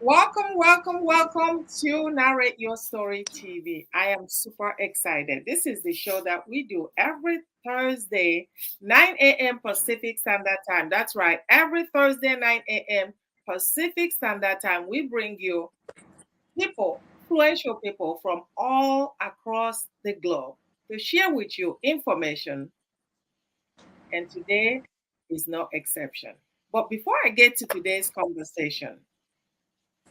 Welcome to Narrate Your Story TV. I am super excited. This is the show that we do every Thursday, 9 a.m. Pacific Standard Time. That's right, every Thursday, 9 a.m. Pacific Standard Time. We bring you people, influential people from all across the globe to share with you information, and today is no exception. But before I get to today's conversation,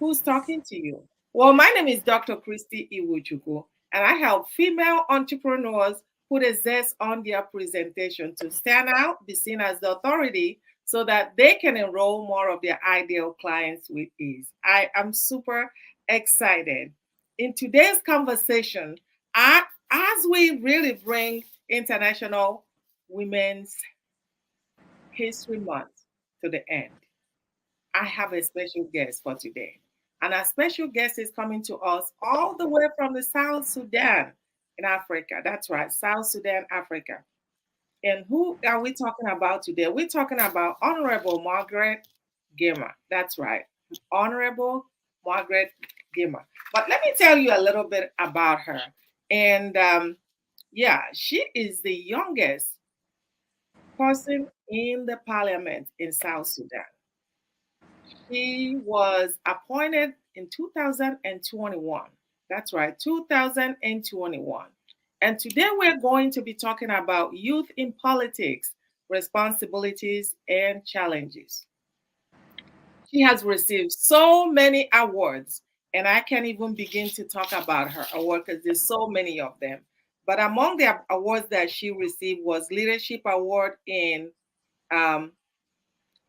who's talking to you? Well, my name is Dr. Christy Iwuchukwu, and I help female entrepreneurs put a zest on their presentation to stand out, be seen as the authority, so that they can enroll more of their ideal clients with ease. I am super excited. In today's conversation, as we really bring International Women's History Month to the end, I have a special guest for today. And our special guest is coming to us all the way from the South Sudan in Africa. That's right, South Sudan, Africa. And who are we talking about today? We're talking about Honorable Margaret Girma. That's right, Honorable Margaret Girma. But let me tell you a little bit about her. And yeah, she is the youngest person in the parliament in South Sudan. She was appointed in 2021. That's right, 2021. And today we're going to be talking about youth in politics, responsibilities, and challenges. She has received so many awards, and I can't even begin to talk about her award because there's so many of them. But among the awards that she received was Leadership Award um,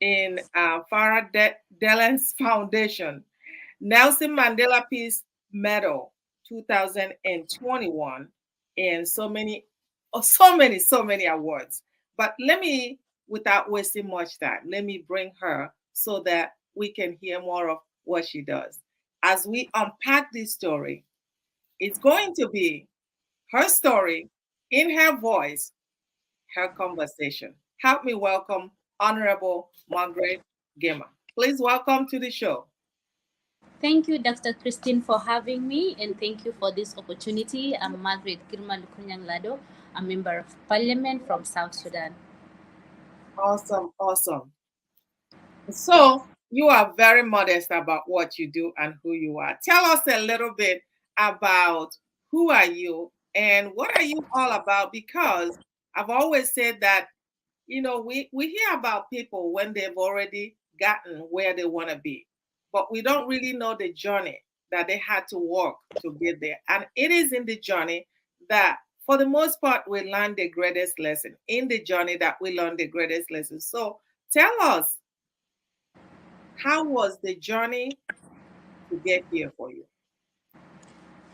in Farah Dellens Foundation, Nelson Mandela Peace Medal 2021, and so many awards. But let me, without wasting much time, let me bring her so that we can hear more of what she does. As we unpack this story, it's going to be her story in her voice, her conversation. Help me welcome Honorable Margaret Girma. Please welcome to the show. Thank you, Dr. Christine, for having me, and thank you for this opportunity. I'm Margaret Girma Lukurnyang Lado, a member of parliament from South Sudan. Awesome, awesome. So, you are very modest about what you do and who you are. Tell us a little bit about who are you and what are you all about, because I've always said that we hear about people when they've already gotten where they want to be, but we don't really know the journey that they had to walk to get there. And it is in the journey that, for the most part, we learn the greatest lesson. In the journey that we learn the greatest lesson. So tell us, how was the journey to get here for you?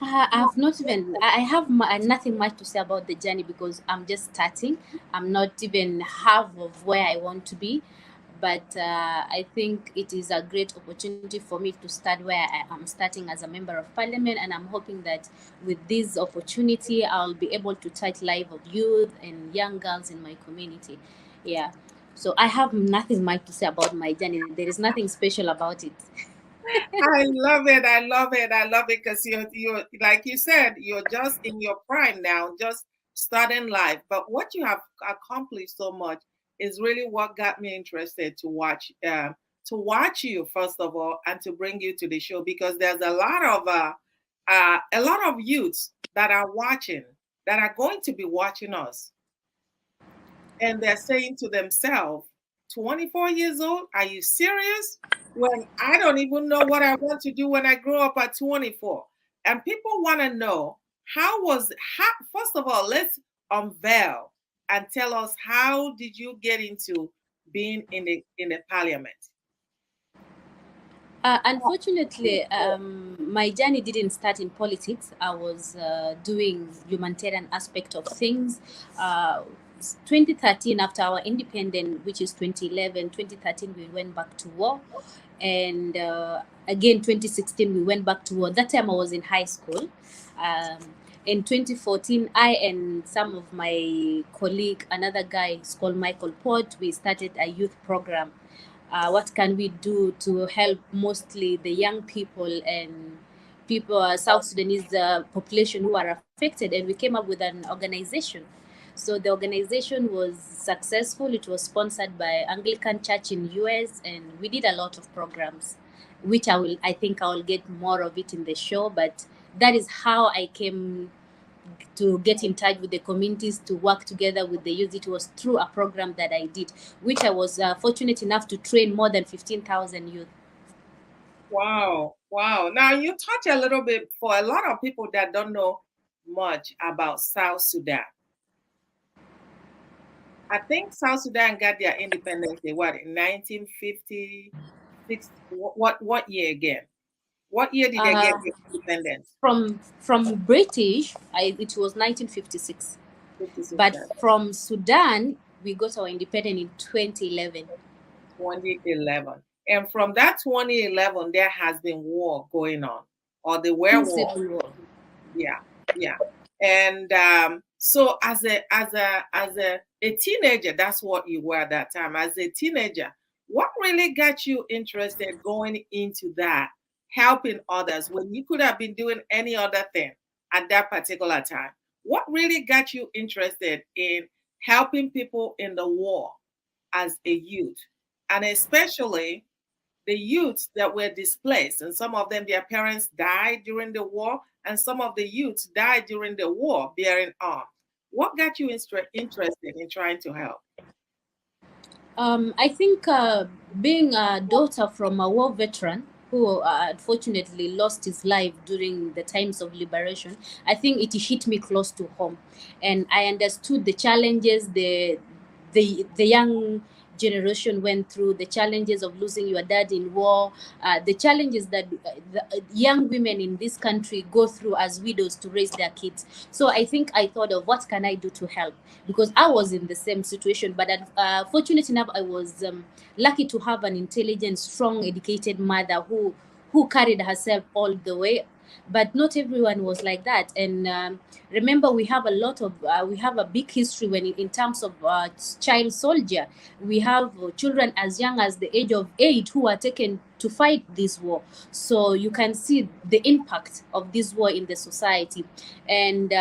I've not even, I have nothing much to say about the journey because I'm just starting. I'm not even half of where I want to be. But I think it is a great opportunity for me to start where I am starting as a member of parliament. And I'm hoping that with this opportunity, I'll be able to touch life of youth and young girls in my community. Yeah. So I have nothing much to say about my journey. There is nothing special about it. I love it. I love it. I love it because you're like you said, you're just in your prime now, just starting life. But what you have accomplished so much is really what got me interested to watch you first of all, and to bring you to the show, because there's a lot of youths that are watching, that are going to be watching us, and they're saying to themselves, 24 years old, are you serious? When I don't even know what I want to do when I grow up at 24. And people want to know, first of all, let's unveil and tell us, how did you get into being in the parliament? Unfortunately, my journey didn't start in politics. I was doing humanitarian aspect of things. 2013, after our independence, which is 2011, 2013, we went back to war. And again, 2016, we went back to war. That time I was in high school. In 2014, I and some of my colleague, another guy, is called Michael Port, we started a youth program. what can we do to help mostly the young people and people, South Sudanese population who are affected, and we came up with an organization. So the organization was successful. It was sponsored by Anglican Church in US, and we did a lot of programs, which I think I will get more of it in the show. But that is how I came to get in touch with the communities, to work together with the youth. It was through a program that I did, which I was fortunate enough to train more than 15,000 youth. Wow, wow. Now you touch a little bit for a lot of people that don't know much about South Sudan. I think South Sudan got their independence in 1956? What year again? What year did they get their independence? From British, it was 1956. 56, But from Sudan, we got our independence in 2011. 2011. And from that 2011, there has been war going on, or the war. Yeah, yeah. And so as a teenager, that's what you were at that time. As a teenager, what really got you interested going into that, helping others, when you could have been doing any other thing at that particular time? What really got you interested in helping people in the war as a youth, and especially the youths that were displaced? And some of them, their parents died during the war, and some of the youths died during the war bearing arms. What got you interested in trying to help? I think being a daughter from a war veteran who unfortunately lost his life during the times of liberation, I think it hit me close to home, and I understood the challenges the young generation went through, the challenges of losing your dad in war, the challenges that the young women in this country go through as widows to raise their kids. So I think I thought of what can I do to help, because I was in the same situation. But fortunate enough, I was lucky to have an intelligent, strong, educated mother who carried herself all the way. But not everyone was like that. And remember, we have a big history in terms of child soldier. We have children as young as the age of 8 who are taken to fight this war. So you can see the impact of this war in the society. And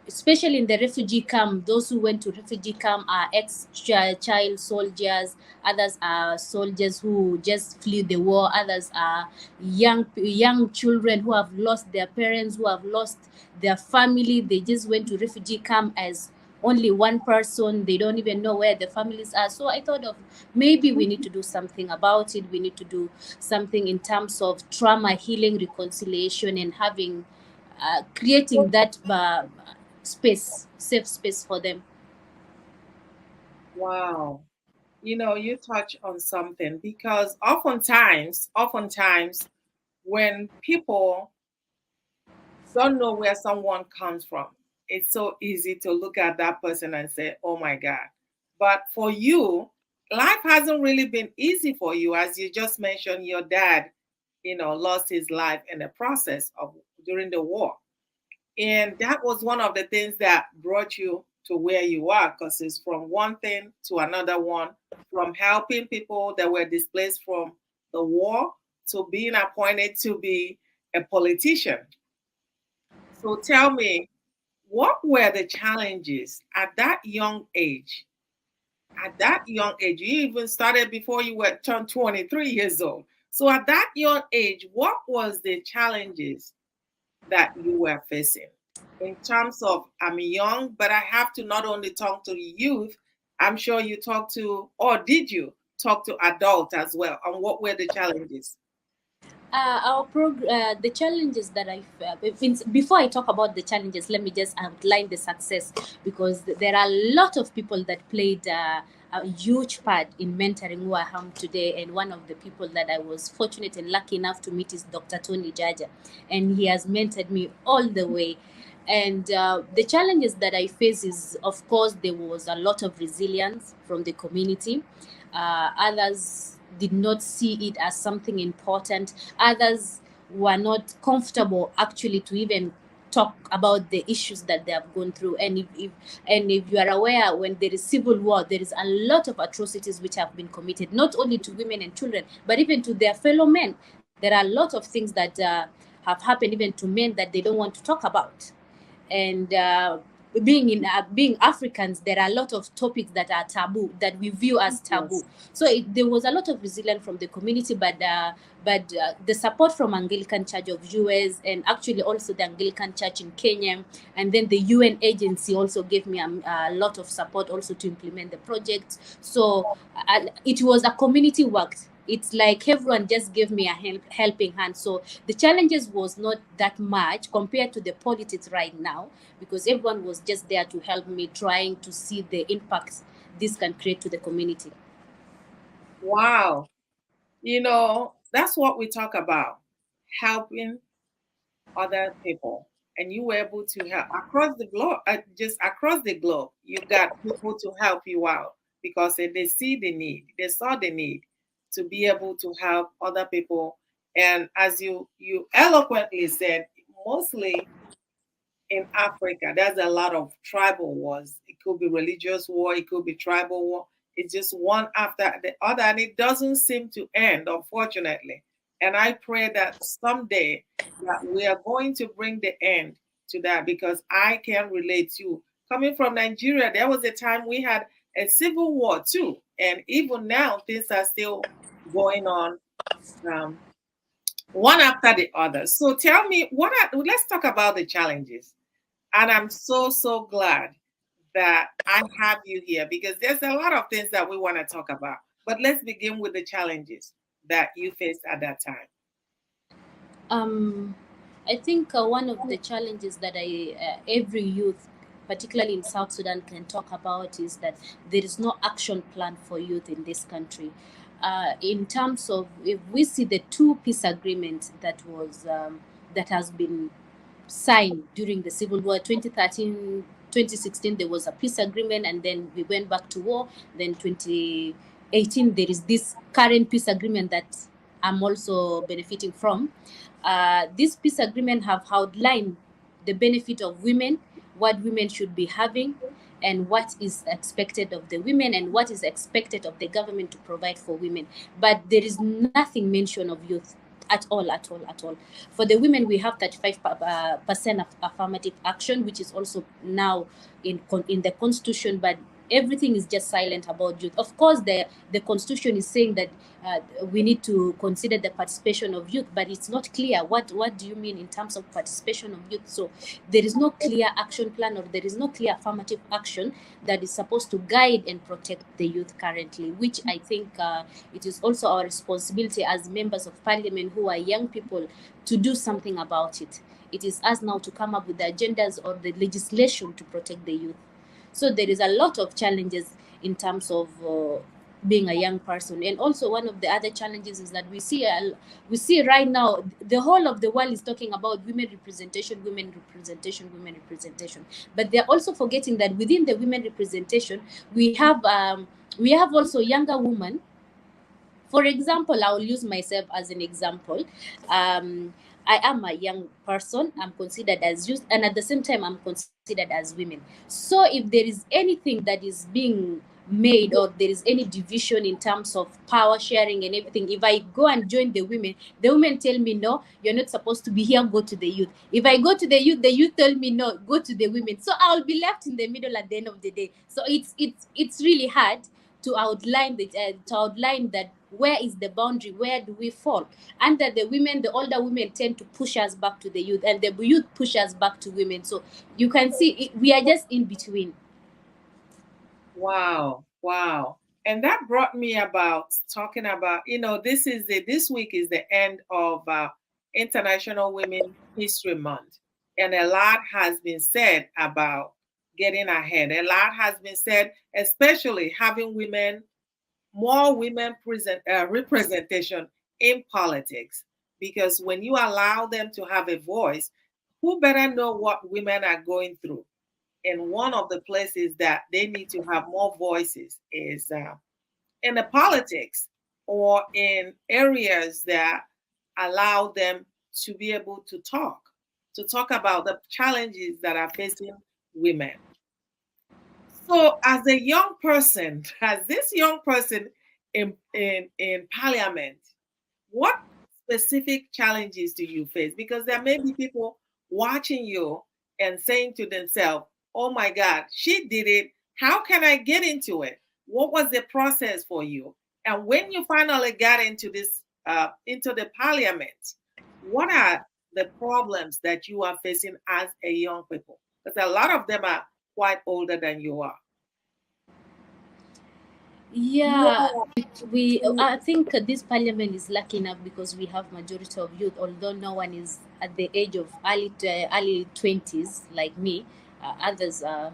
especially in the refugee camp, those who went to refugee camp are ex-child soldiers. Others are soldiers who just flee the war. Others are young children who have lost their parents, who have lost their family. They just went to refugee camp as only one person. They don't even know where the families are. So I thought of maybe we need to do something about it. We need to do something in terms of trauma healing, reconciliation, and having creating that safe space for them. Wow. You touch on something, because oftentimes when people don't know where someone comes from, it's so easy to look at that person and say, oh my God. But for you, life hasn't really been easy for you. As you just mentioned, your dad, lost his life in the process of during the war. And that was one of the things that brought you to where you are, because it's from one thing to another one, from helping people that were displaced from the war to being appointed to be a politician. So tell me, what were the challenges at that young age? At that young age, you even started before you were turned 23 years old. So at that young age, what was the challenges that you were facing? In terms of, I'm young, but I have to not only talk to the youth, I'm sure you talked to, or did you talk to adults as well? And what were the challenges? The challenges that before I talk about the challenges, let me just outline the success, because there are a lot of people that played a huge part in mentoring who I am today. And one of the people that I was fortunate and lucky enough to meet is Dr. Tony Jaja, and he has mentored me all the way. And the challenges that I face is, of course, there was a lot of resilience from the community. Others did not see it as something important. Others were not comfortable actually to even talk about the issues that they have gone through. And if you are aware, when there is civil war, there is a lot of atrocities which have been committed, not only to women and children, but even to their fellow men. There are a lot of things that have happened even to men that they don't want to talk about. And being Africans, there are a lot of topics that are taboo, that we view as taboo. Yes. So there was a lot of resilience from the community, but the support from Anglican Church of US, and actually also the Anglican Church in Kenya, and then the UN agency also gave me a lot of support also to implement the project. So it was a community work. It's like everyone just gave me a helping hand. So the challenges was not that much compared to the politics right now, because everyone was just there to help me, trying to see the impacts this can create to the community. Wow. You know, that's what we talk about, helping other people. And you were able to help across the globe, just across the globe. You got people to help you out because they see the need, they saw the need to be able to help other people. And as you eloquently said, mostly in Africa, there's a lot of tribal wars. It could be religious war, it could be tribal war. It's just one after the other, and it doesn't seem to end, unfortunately. And I pray that someday that we are going to bring the end to that, because I can relate to, coming from Nigeria, there was a time we had a civil war too, and even now things are still going on. Um, One after the other. So tell me, let's talk about the challenges. And I'm so glad that I have you here, because there's a lot of things that we want to talk about. But let's begin with the challenges that you faced at that time. Um, I think one of the challenges that every youth, particularly in South Sudan, can talk about is that there is no action plan for youth in this country. In terms of, if we see the two peace agreements that has been signed during the civil war, 2013, 2016, there was a peace agreement, and then we went back to war. Then 2018, there is this current peace agreement that I'm also benefiting from. This peace agreement have outlined the benefit of women, what women should be having, and what is expected of the women, and what is expected of the government to provide for women. But there is nothing mention of youth at all, at all, at all. For the women, we have 35% of affirmative action, which is also now in the constitution, but everything is just silent about youth. Of course, the constitution is saying that we need to consider the participation of youth, but it's not clear what do you mean in terms of participation of youth. So there is no clear action plan, or there is no clear affirmative action that is supposed to guide and protect the youth currently, which I think it is also our responsibility as members of parliament who are young people to do something about it. It is us now to come up with the agendas or the legislation to protect the youth. So there is a lot of challenges in terms of being a young person. And also one of the other challenges is that we see right now the whole of the world is talking about women representation, women representation, women representation. But they're also forgetting that within the women representation, we have also younger women. For example, I'll use myself as an example. I am a young person. I'm considered as youth, and at the same time, I'm considered as women. So, if there is anything that is being made, or there is any division in terms of power sharing and everything, if I go and join the women tell me, no, you're not supposed to be here, go to the youth. If I go to the youth tell me, no, go to the women. So I'll be left in the middle at the end of the day. So it's really hard to outline that where is the boundary, where do we fall, and that the older women tend to push us back to the youth, and the youth push us back to women. So you can see we are just in between. Wow, wow. And that brought me about talking about, this week is the end of International Women History Month. And a lot has been said about getting ahead. A lot has been said, especially having more women representation in politics. Because when you allow them to have a voice, who better know what women are going through? And one of the places that they need to have more voices is in the politics, or in areas that allow them to be able to talk to talk about the challenges that are facing women. So, as a young person, as this young person in parliament, what specific challenges do you face? Because there may be people watching you and saying to themselves, oh my God, she did it. How can I get into it? What was the process for you? And when you finally got into this, into the parliament, what are the problems that you are facing as a young people? Because a lot of them are quite older than you are. Yeah, I think this parliament is lucky enough because we have majority of youth, although no one is at the age of early 20s like me. Others are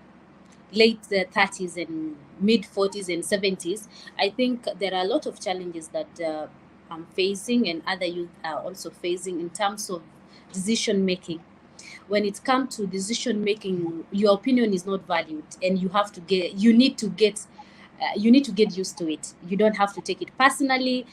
late 30s and mid 40s and 70s. I think there are a lot of challenges that I'm facing and other youth are also facing in terms of decision making. When it comes to decision making, your opinion is not valued, and you need to get used to it. You don't have to take it personally.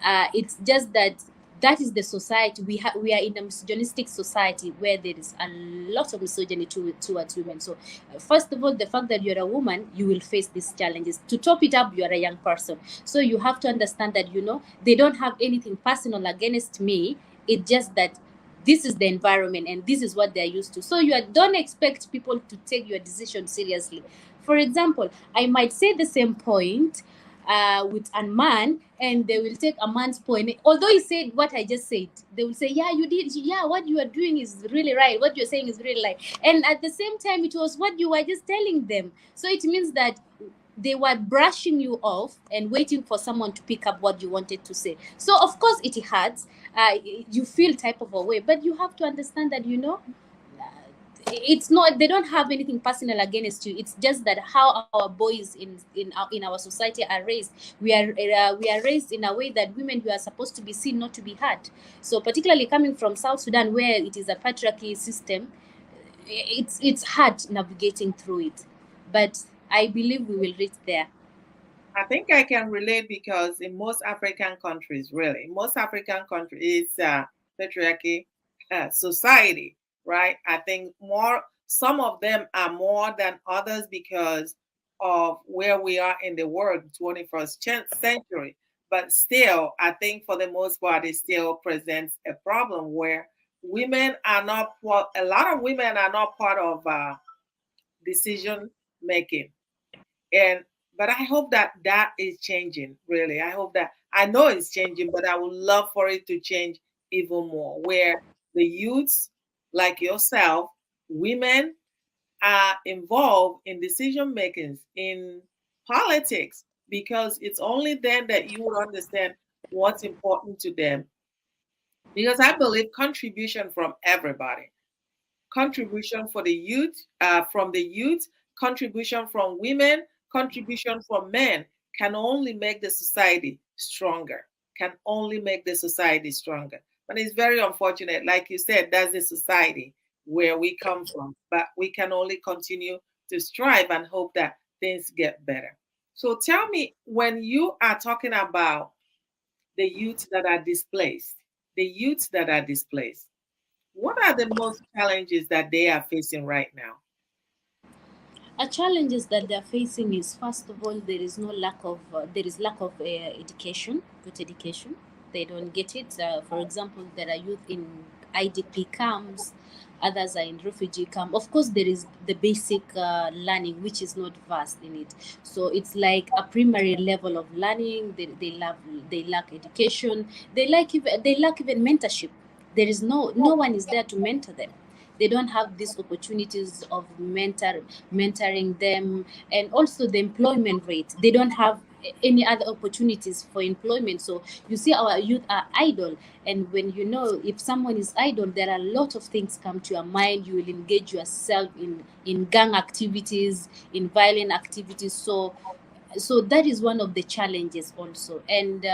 It's just that is the society we are in a misogynistic society where there is a lot of misogyny towards women. So first of all, the fact that you're a woman, you will face these challenges. To top it up, you're a young person, so you have to understand that they don't have anything personal against me. It's just that this is the environment and this is what they're used to. So don't expect people to take your decision seriously. For example, I might say the same point with a man, and they will take a man's point. Although he said what I just said, they will say, yeah, you did. Yeah, what you are doing is really right. What you're saying is really right. And at the same time, it was what you were just telling them. So it means that they were brushing you off and waiting for someone to pick up what you wanted to say. So of course it hurts. You feel type of a way, but you have to understand that it's not, they don't have anything personal against you. It's just that how our boys in our society are raised. We are raised in a way that women, we are supposed to be seen, not to be heard. So particularly coming from South Sudan, where it is a patriarchy system, it's hard navigating through it, but I believe we will reach there. I think I can relate because in most African countries, really, most African countries, it's patriarchy society, right? I think some of them are more than others because of where we are in the world, 21st century. But still, I think for the most part, it still presents a problem where women are not, a lot of women are not part of decision making. And but I hope that that is changing, really. I hope that, I know it's changing, but I would love for it to change even more, where the youths like yourself, women, are involved in decision makings in politics, because it's only then that you will understand what's important to them. Because I believe contribution from everybody, contribution for the youth, from the youth, contribution from women, contribution from men can only make the society stronger, can only make the society stronger. But it's very unfortunate. Like you said, that's the society where we come from. But we can only continue to strive and hope that things get better. So tell me, when you are talking about the youth that are displaced, the youth that are displaced, what are the most challenges that they are facing right now? A challenges that they're facing is, first of all, there is lack of education, good education. They don't get it. For example, there are youth in IDP camps, others are in refugee camp. Of course, there is the basic learning, which is not vast in it. So it's like a primary level of learning. They lack education. They lack even mentorship. There is no one is there to mentor them. They don't have these opportunities of mentoring them. And also the employment rate, they don't have any other opportunities for employment. So you see, our youth are idle, and when if someone is idle, there are a lot of things come to your mind. You will engage yourself in gang activities, in violent activities. So that is one of the challenges also. And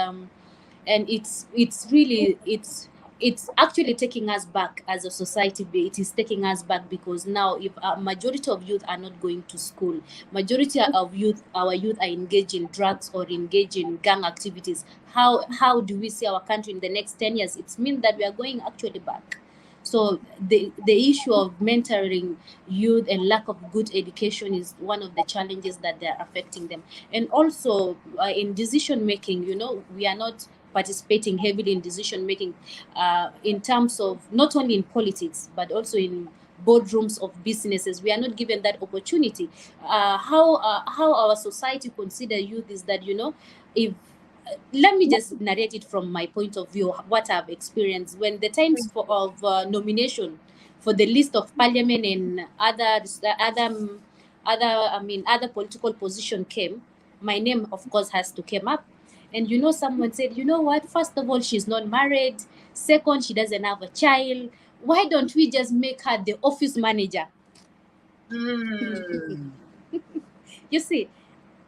it's actually taking us back as a society. It is taking us back, because now, if a majority of youth are not going to school, majority of our youth are engaged in drugs or engaged in gang activities, how do we see our country in the next 10 years? It means that we are going actually back. So the issue of mentoring youth and lack of good education is one of the challenges that they are affecting them. And also in decision making, we are not participating heavily in decision making in terms of not only in politics but also in boardrooms of businesses. We are not given that opportunity. How our society consider youth is that, if let me just narrate it from my point of view, what I've experienced when the times of nomination for the list of parliament and other political position came. My name, of course, has to come up. And someone said, what? First of all, she's not married. Second, she doesn't have a child. Why don't we just make her the office manager? You see,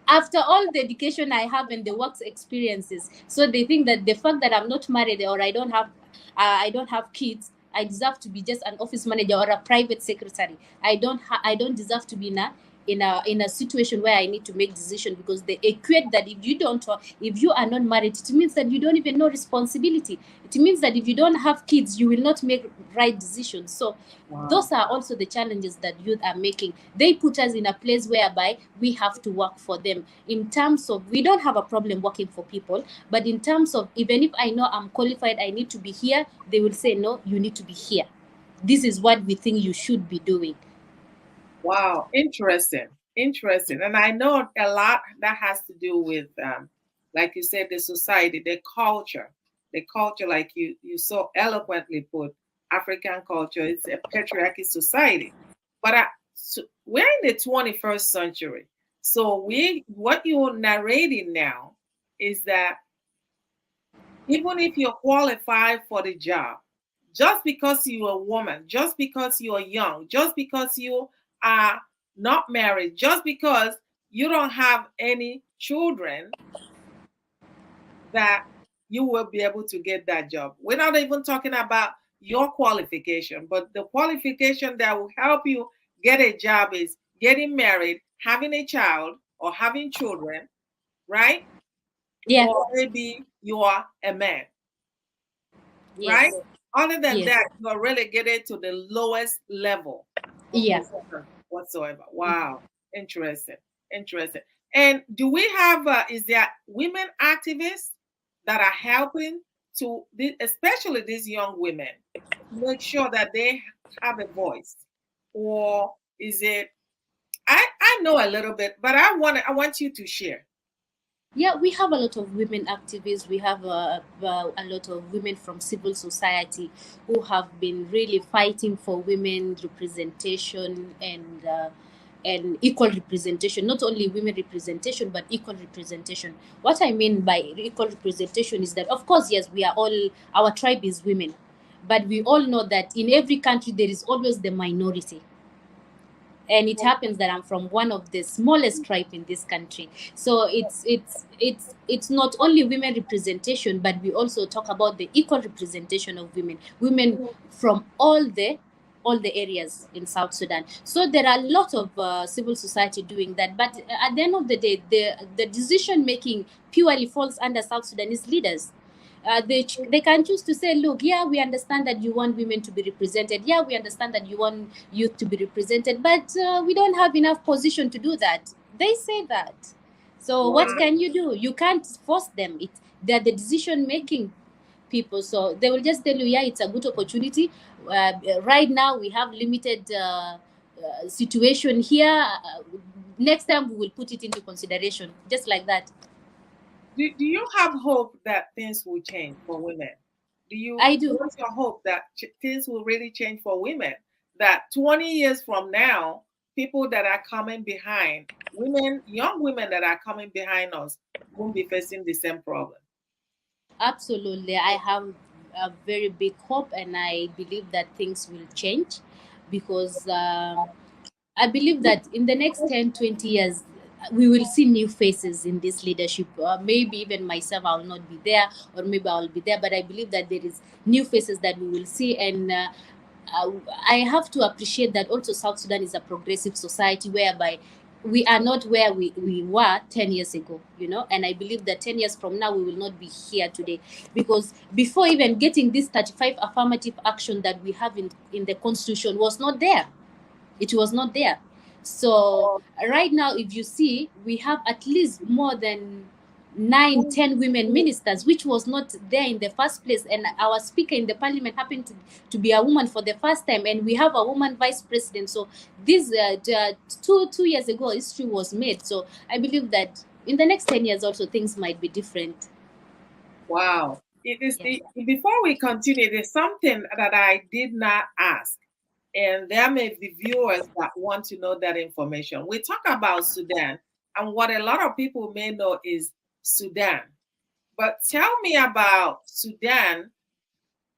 after all the education I have and the works experiences, so they think that the fact that I'm not married or I don't have kids, I deserve to be just an office manager or a private secretary. I don't deserve to be in a situation where I need to make decisions, because they equate that if you are not married, it means that you don't even know responsibility. It means that if you don't have kids, you will not make right decisions. So those are also the challenges that youth are making. They put us in a place whereby we have to work for them. In terms of, we don't have a problem working for people, but in terms of, even if I know I'm qualified, I need to be here, they will say, no, you need to be here. This is what we think you should be doing. Wow, interesting. And I know a lot that has to do with, like you said, the society, the culture, like you so eloquently put, African culture. It's a patriarchy society, but we're in the 21st century. So what you're narrating now is that even if you're qualified for the job, just because you're a woman, just because you're young, just because you are not married, just because you don't have any children, that you will be able to get that job. We're not even talking about your qualification, but the qualification that will help you get a job is getting married, having a child, or having children, right? Yeah. Or maybe you are a man. Yes. Right? Other than Yes. that, you are relegated to the lowest level of whatsoever. Wow. Interesting. And do we have, is there women activists that are helping to, especially these young women, to make sure that they have a voice? Or is it, I know a little bit, but I want you to share. Yeah, we have a lot of women activists. We have a lot of women from civil society who have been really fighting for women representation and equal representation. Not only women representation, but equal representation. What I mean by equal representation is that, of course, yes, our tribe is women, but we all know that in every country there is always the minority. And it happens that I'm from one of the smallest tribe in this country. So it's not only women representation, but we also talk about the equal representation of women from all the areas in South Sudan. So there are a lot of civil society doing that, but at the end of the day, the decision making purely falls under South Sudanese leaders. They can choose to say, look, yeah, we understand that you want women to be represented. Yeah, we understand that you want youth to be represented, but we don't have enough position to do that. They say that. So what can you do? You can't force them. They're the decision-making people. So they will just tell you, yeah, it's a good opportunity. Right now, we have limited situation here. Next time, we will put it into consideration, just like that. Do you have hope that things will change for women? I do. What's your hope that things will really change for women? That 20 years from now, people that are coming behind, young women that are coming behind us, won't be facing the same problem? Absolutely. I have a very big hope, and I believe that things will change, because I believe that in the next 10, 20 years, we will see new faces in this leadership. Maybe even myself, I will not be there, or maybe I will be there, but I believe that there is new faces that we will see. And I have to appreciate that also South Sudan is a progressive society whereby we are not where we were 10 years ago, and I believe that 10 years from now we will not be here today, because before even getting this 35 affirmative action that we have in the constitution was not there. It was not there. So right now, if you see, we have at least more than 9-10 women ministers, which was not there in the first place, and our speaker in the parliament happened to be a woman for the first time, and we have a woman vice president. So this 2 years ago history was made. So I believe that in the next 10 years also things might be different. Wow. It is Yeah. before we continue, there's something that I did not ask. And there may be viewers that want to know that information. We talk about Sudan, and what a lot of people may know is Sudan. But tell me about Sudan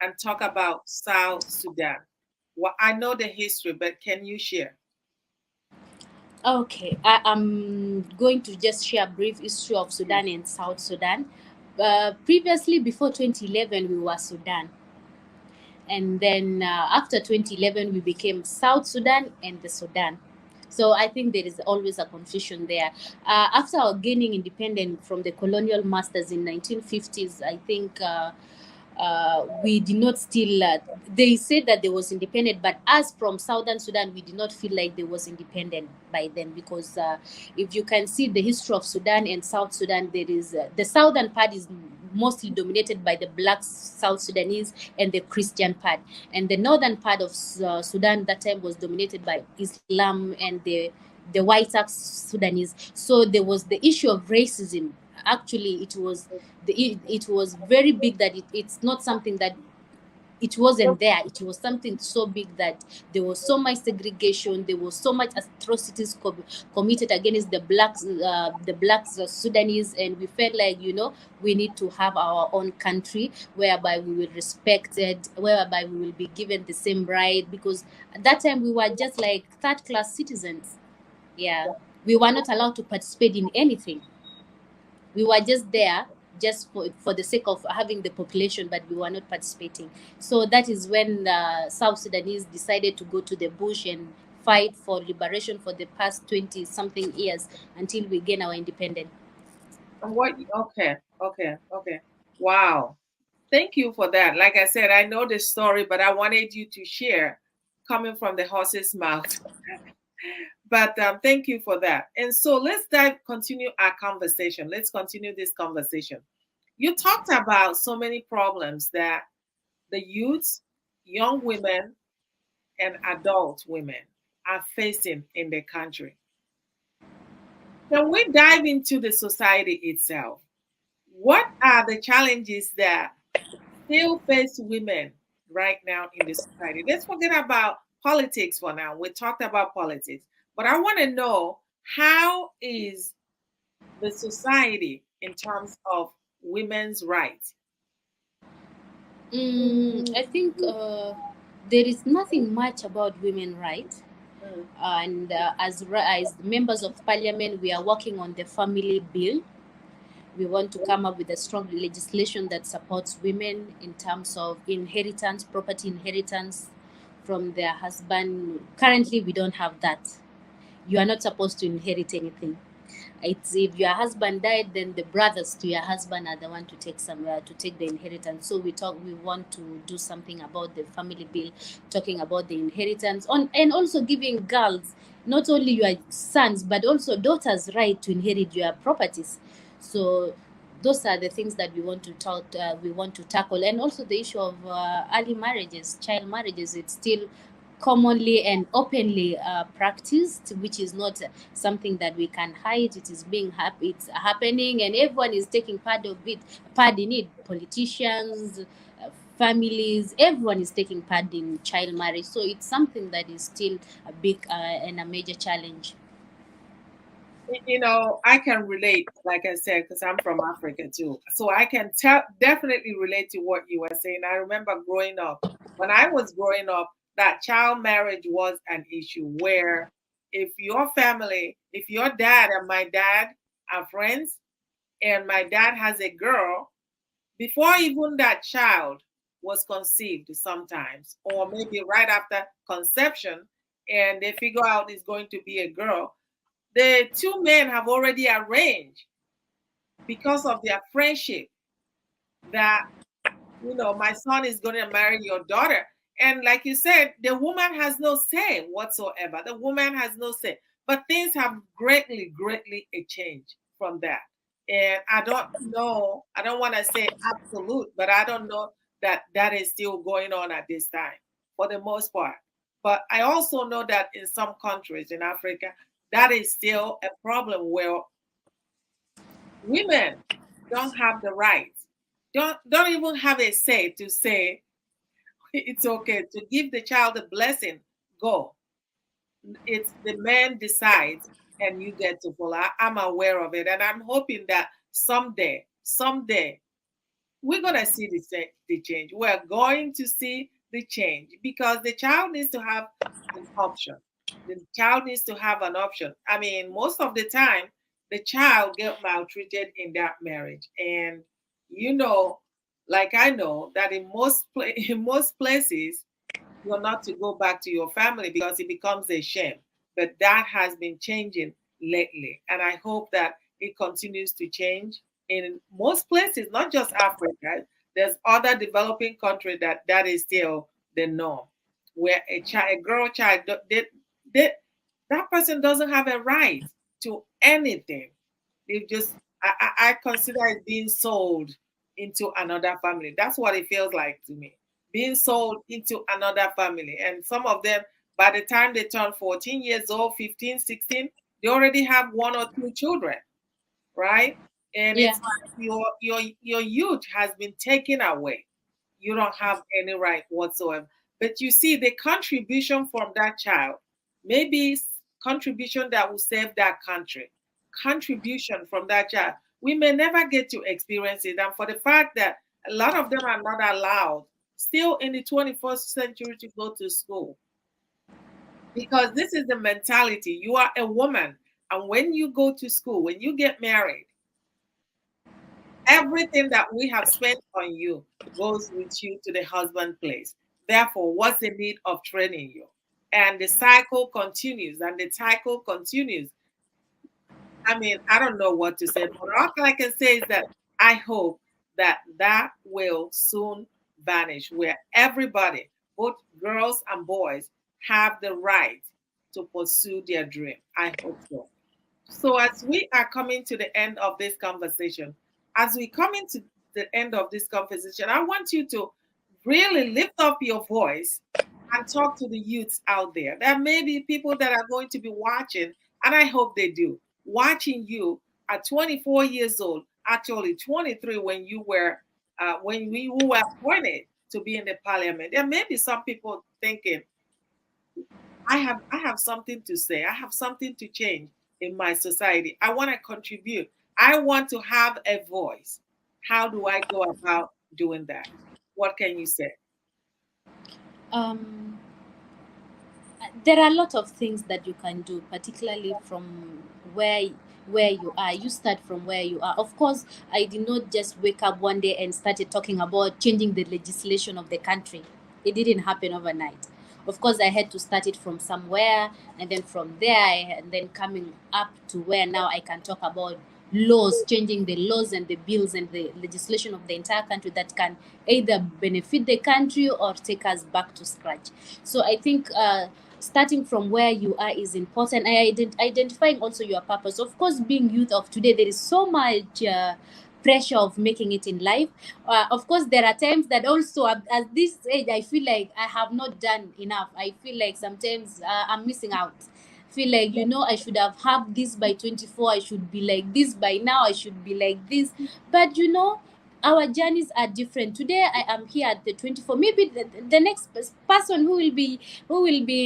and talk about South Sudan. Well, I know the history, but can you share? Okay, I am going to just share a brief history of Sudan and South Sudan. Previously, before 2011, we were Sudan. And then after 2011, we became South Sudan and the Sudan. So I think there is always a confusion there. After our gaining independence from the colonial masters in 1950s, I think we did not still they said that there was independent, but us from Southern Sudan, we did not feel like there was independent by then, because if you can see the history of Sudan and South Sudan, there is the southern part is mostly dominated by the black South Sudanese and the Christian part, and the northern part of Sudan that time was dominated by Islam and the white Sudanese. So there was the issue of racism. Actually, it was very big, that it's not something that it wasn't there. It was something so big that there was so much segregation, there was so much atrocities committed against the blacks Sudanese, and we felt like, we need to have our own country whereby we will respected, whereby we will be given the same right, because at that time we were just like third class citizens. Yeah, we were not allowed to participate in anything. We were just there just for the sake of having the population, but we were not participating. So that is when South Sudanese decided to go to the bush and fight for liberation for the past 20 something years until we gain our independence. And what? Okay, okay. Wow. Thank you for that. Like I said, I know the story, but I wanted you to share coming from the horse's mouth. But thank you for that. And so let's continue our conversation. Let's continue this conversation. You talked about so many problems that the youth, young women, and adult women are facing in the country. Can we dive into the society itself? What are the challenges that still face women right now in the society? Let's forget about politics for now. We talked about politics, but I want to know, how is the society in terms of women's rights? I think there is nothing much about women rights. Mm. And as members of parliament, we are working on the family bill. We want to come up with a strong legislation that supports women in terms of inheritance, property inheritance from their husband. Currently, we don't have that. You are not supposed to inherit anything. It's if your husband died, then the brothers to your husband are the one to take somewhere to take the inheritance. So we want to do something about the family bill, talking about the inheritance and also giving girls, not only your sons but also daughters, right to inherit your properties. So those are the things that we want to talk. We want to tackle, and also the issue of early marriages, child marriages. It's still commonly and openly practiced, which is not something that we can hide. It is it's happening, and everyone is taking part in it. Politicians, families, everyone is taking part in child marriage. So it's something that is still a big and a major challenge. I can relate, like I said, because I'm from Africa too. So I can definitely relate to what you were saying. I remember growing up, when I was growing up, that child marriage was an issue where if your family, if your dad and my dad are friends, and my dad has a girl, before even that child was conceived, sometimes, or maybe right after conception, and they figure out it's going to be a girl, the two men have already arranged, because of their friendship, that, my son is going to marry your daughter. And like you said, the woman has no say whatsoever. The woman has no say. But things have greatly, greatly changed from that. And I don't know, I don't want to say absolute, but I don't know that that is still going on at this time for the most part. But I also know that in some countries in Africa, that is still a problem where women don't have the right, don't even have a say to say it's okay to give the child a blessing. Go. It's the man decides, and you get to follow. I'm aware of it, and I'm hoping that someday, we're gonna see the change. We're going to see the change because the child needs to have an option. The child needs to have an option. I mean, most of the time, the child get maltreated in that marriage, and you know, like I know that in in most places, you're not to go back to your family because it becomes a shame. But that has been changing lately. And I hope that it continues to change in most places, not just Africa. There's other developing countries that is still the norm, where a girl child, they, that person doesn't have a right to anything. They just, I consider it being sold into another family. That's what it feels like to me, being sold into another family. And some of them, by the time they turn 14 years old, 15, 16, they already have one or two children, right? And Yeah. it's like your youth has been taken away. You don't have any right whatsoever. But you see, the contribution from that child, maybe contribution that will save that country, contribution from that child, we may never get to experience it. And for the fact that a lot of them are not allowed still in the 21st century to go to school, because this is the mentality. You are a woman, and when you go to school, when you get married, everything that we have spent on you goes with you to the husband place. Therefore, what's the need of training you? And the cycle continues, and the cycle continues. I mean, I don't know what to say, but all I can say is that I hope that that will soon vanish, where everybody, both girls and boys, have the right to pursue their dream. I hope so. So, as we are coming to the end of this conversation, as we come into the end of this conversation, I want you to really lift up your voice and talk to the youths out there. There may be people that are going to be watching, and I hope they do, watching you at 24 years old, actually 23 when you were, when we were appointed to be in the parliament. There may be some people thinking, I have something to say. I have something to change in my society. I want to contribute. I want to have a voice. How do I go about doing that? What can you say? Um, there are a lot of things that you can do, particularly from where you are. You start from where you are. Of course, I did not just wake up one day and started talking about changing the legislation of the country. It didn't happen overnight. Of course, I had to start it from somewhere, and then from there, and then coming up to where now I can talk about laws, changing the laws and the bills and the legislation of the entire country that can either benefit the country or take us back to scratch. So I think starting from where you are is important. Identifying also your purpose. Of course, being youth of today, there is so much pressure of making it in life. Of course, there are times that also at this age, I feel like I have not done enough. I feel like sometimes I'm missing out. Feel like, I should have this by 24. I should be like this by now. I should be like this. But our journeys are different. Today I am here at the 24. Maybe the next person who will be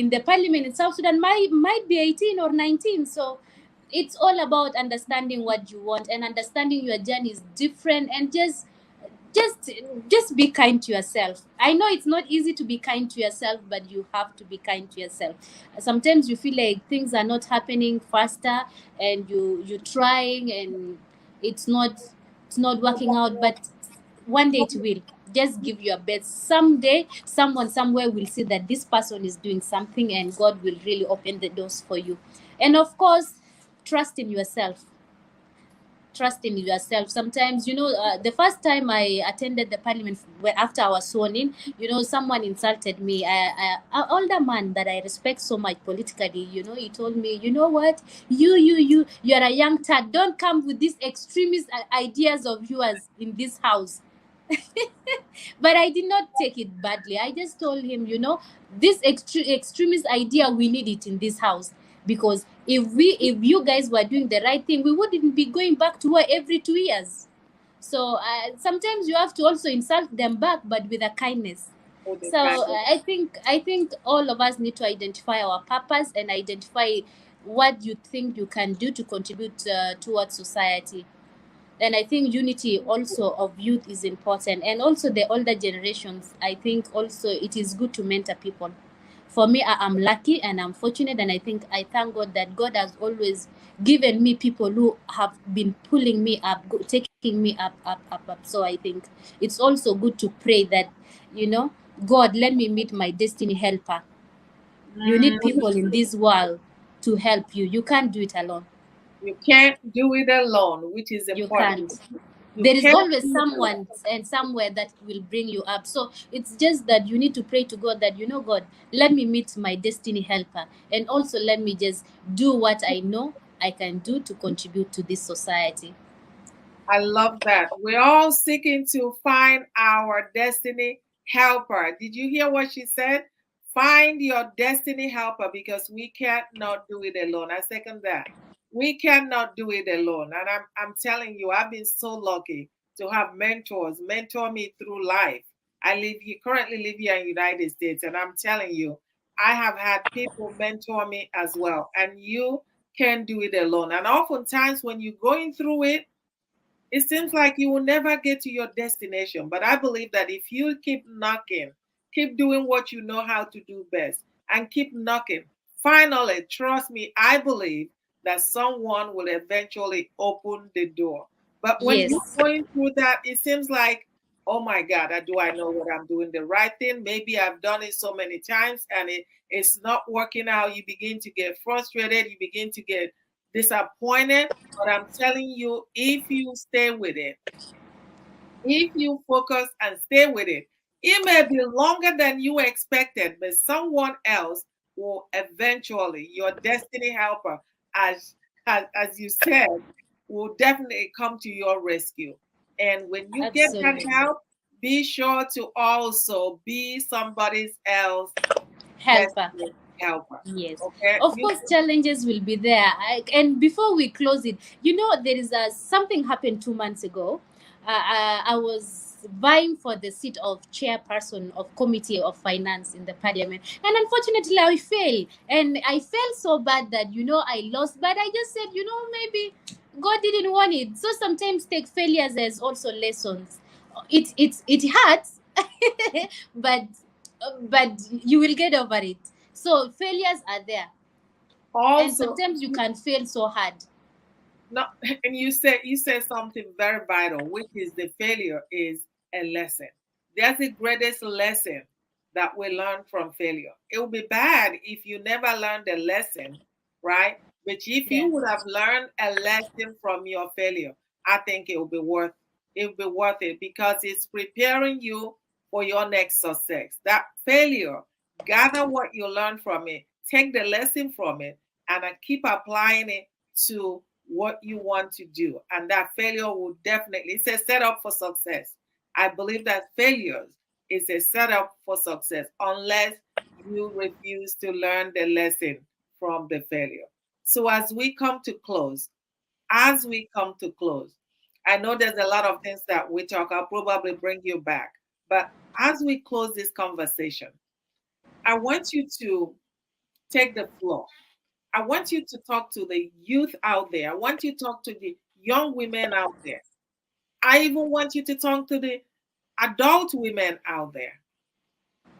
in the parliament in South Sudan might be 18 or 19. So it's all about understanding what you want and understanding your journey is different, and just just be kind to yourself. I know it's not easy to be kind to yourself, but you have to be kind to yourself. Sometimes you feel like things are not happening faster, and you're trying and it's not working out, but one day it will. Just give your best. Someday someone somewhere will see that this person is doing something, and God will really open the doors for you. And of course, trust in yourself. Trust in yourself. Sometimes, the first time I attended the parliament, after I was sworn in, someone insulted me. An older man that I respect so much politically, he told me, you know what, you're a young tad. Don't come with these extremist ideas of yours in this house. But I did not take it badly. I just told him, this extremist idea, we need it in this house, because if you guys were doing the right thing, we wouldn't be going back to war every 2 years. So sometimes you have to also insult them back, but with a kindness. So I think all of us need to identify our purpose and identify what you think you can do to contribute towards society. And I think unity also of youth is important, and also the older generations. I think also it is good to mentor people. For me, I am lucky and I'm fortunate, and I thank God that God has always given me people who have been pulling me up, taking me up. So I think it's also good to pray that, God, let me meet my destiny helper. You need people in this world to help you. You can't do it alone. You can't do it alone, which is You important. can't. There is always someone and somewhere that will bring you up. So it's just that you need to pray to God that, God, let me meet my destiny helper, and also let me just do what I know I can do to contribute to this society. I love that. We're all seeking to find our destiny helper. Did you hear what she said? Find your destiny helper, because we cannot do it alone. I second that. We cannot do it alone. And I'm telling you, I've been so lucky to have mentors mentor me through life. Currently live here in the United States, and I'm telling you, I have had people mentor me as well. And you can do it alone. And oftentimes when you're going through it seems like you will never get to your destination. But I believe that if you keep knocking, keep doing what you know how to do best, and keep knocking, finally, trust me, I believe that someone will eventually open the door. But when Yes. you're going through that, it seems like, oh my God, do I know what I'm doing the right thing? Maybe I've done it so many times and it's not working out. You begin to get frustrated. You begin to get disappointed. But I'm telling you, if you stay with it, if you focus and stay with it may be longer than you expected, but someone else will eventually, your destiny helper, as as you said, will definitely come to your rescue. And when you get that Absolutely. help, be sure to also be somebody else's Helper. destiny helper. Yes, Okay? of course, challenges will be there. And before we close it, there is something happened 2 months ago. I was vying for the seat of chairperson of Committee of Finance in the Parliament, and unfortunately, I failed. And I felt so bad that I lost. But I just said, maybe God didn't want it. So sometimes take failures as also lessons. It hurts, but you will get over it. So failures are there, and also, sometimes you can fail so hard. no, and you said something very vital, which is the failure is a lesson. That's the greatest lesson that we learn from failure. It would be bad if you never learned a lesson, right? But if Yeah. you would have learned a lesson from your failure, I think it would be worth it because it's preparing you for your next success. That failure, gather what you learn from it, take the lesson from it, and keep applying it to what you want to do. And that failure will definitely, it's a setup for success. I believe that failures is a setup for success unless you refuse to learn the lesson from the failure. So as we come to close, I know there's a lot of things that we talk. I'll probably bring you back. But as we close this conversation, I want you to take the floor. I want you to talk to the youth out there. I want you to talk to the young women out there. I even want you to talk to the adult women out there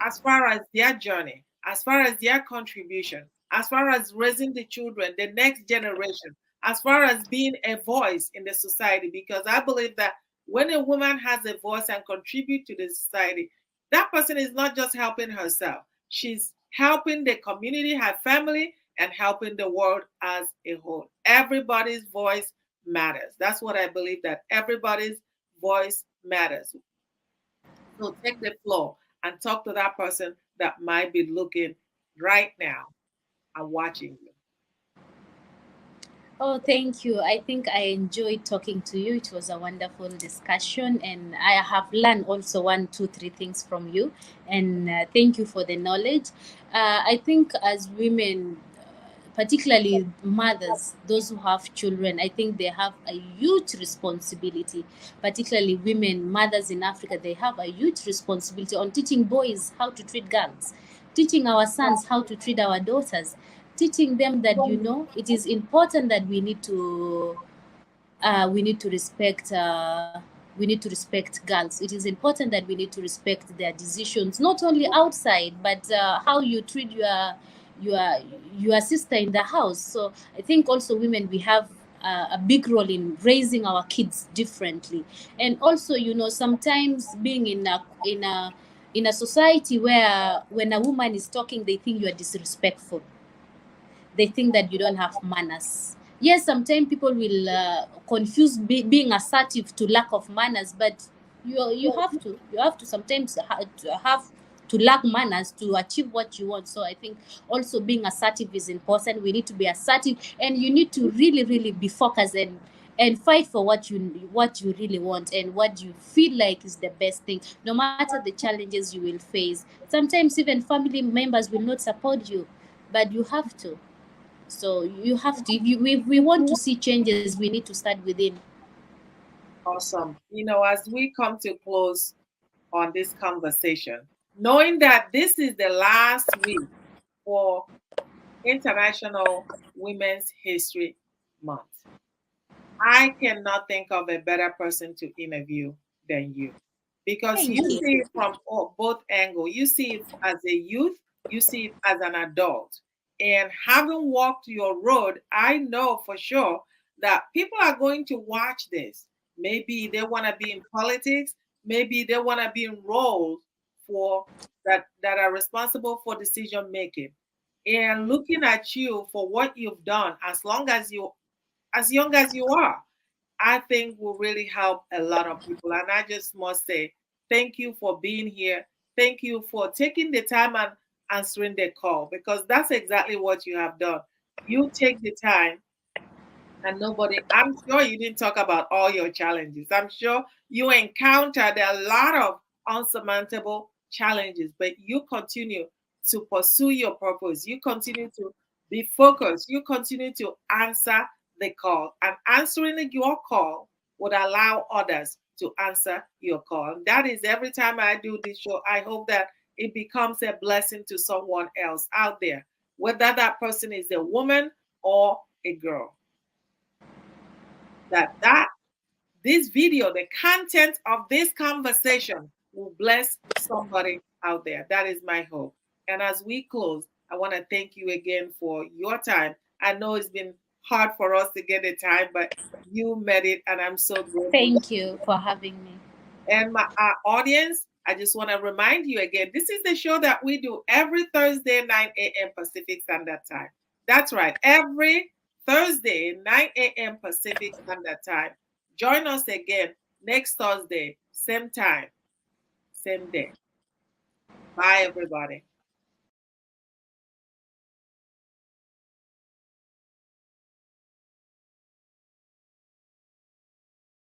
as far as their journey, as far as their contribution, as far as raising the children, the next generation, as far as being a voice in the society. Because I believe that when a woman has a voice and contribute to the society, that person is not just helping herself. She's helping the community, her family, and helping the world as a whole. Everybody's voice matters. That's what I believe, that everybody's voice matters. So take the floor and talk to that person that might be looking right now and watching you. Oh, thank you. I think I enjoyed talking to you. It was a wonderful discussion, and I have learned also one, two, three things from you. And thank you for the knowledge. I think as women, particularly mothers, those who have children, I think they have a huge responsibility. Particularly women, mothers in Africa, they have a huge responsibility on teaching boys how to treat girls, teaching our sons how to treat our daughters, teaching them that it is important that we need to respect we need to respect girls. It is important that we need to respect their decisions, not only outside, but how you treat your your sister in the house. So I think also women, we have a big role in raising our kids differently. And also, sometimes being in a society where when a woman is talking, they think you are disrespectful, they think that you don't have manners. Yes, sometimes people will confuse being assertive to lack of manners, but you have to sometimes have to lack manners to achieve what you want. So I think also being assertive is important. We need to be assertive, and you need to really, really be focused and fight for what you really want and what you feel like is the best thing, no matter the challenges you will face. Sometimes even family members will not support you, but you have to. So you have to. If we want to see changes, we need to start within. Awesome. As we come to close on this conversation, knowing that this is the last week for International Women's History Month, I cannot think of a better person to interview than you, because Thank you you. see it from both angles. You see it as a youth, you see it as an adult. And having walked your road, I know for sure that people are going to watch this. Maybe they want to be in politics, maybe they want to be in roles for that are responsible for decision making. And looking at you for what you've done, as young as you are, I think will really help a lot of people. And I just must say, thank you for being here. Thank you for taking the time and answering the call, because that's exactly what you have done. You take the time, and I'm sure you didn't talk about all your challenges. I'm sure you encountered a lot of unsurmountable challenges, but you continue to pursue your purpose. You continue to be focused. You continue to answer the call, and answering your call would allow others to answer your call. And that is every time I do this show, I hope that it becomes a blessing to someone else out there, whether that person is a woman or a girl, that this video, the content of this conversation, will bless somebody out there. That is my hope. And as we close, I want to thank you again for your time. I know it's been hard for us to get the time, but you met it, and I'm so grateful. Thank you for having me. And our audience, I just want to remind you again, this is the show that we do every Thursday, 9 a.m. Pacific Standard Time. That's right, every Thursday, 9 a.m. Pacific Standard Time. Join us again next Thursday, same time, same day. Bye, everybody.